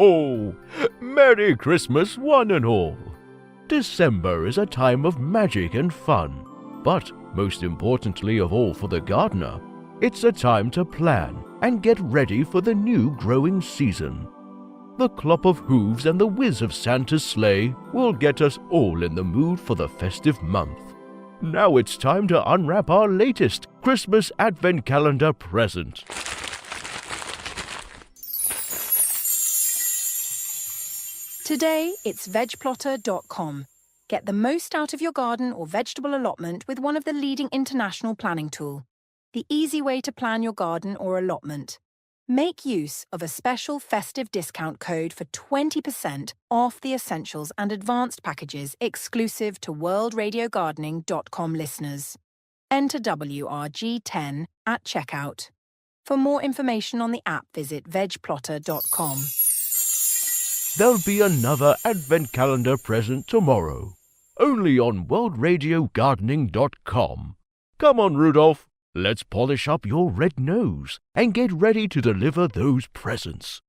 ho! Merry Christmas, one and all! December is a time of magic and fun, but most importantly of all for the gardener, it's a time to plan and get ready for the new growing season. The clop of hooves and the whiz of Santa's sleigh will get us all in the mood for the festive month. Now it's time to unwrap our latest Christmas Advent Calendar present. Today, it's vegplotter.com. Get the most out of your garden or vegetable allotment with one of the leading international planning tools. The easy way to plan your garden or allotment. Make use of a special festive discount code for 20% off the essentials and advanced packages exclusive to worldradiogardening.com listeners. Enter WRG10 at checkout. For more information on the app, visit vegplotter.com. There'll be another Advent Calendar present tomorrow, only on worldradiogardening.com. Come on, Rudolph, let's polish up your red nose and get ready to deliver those presents.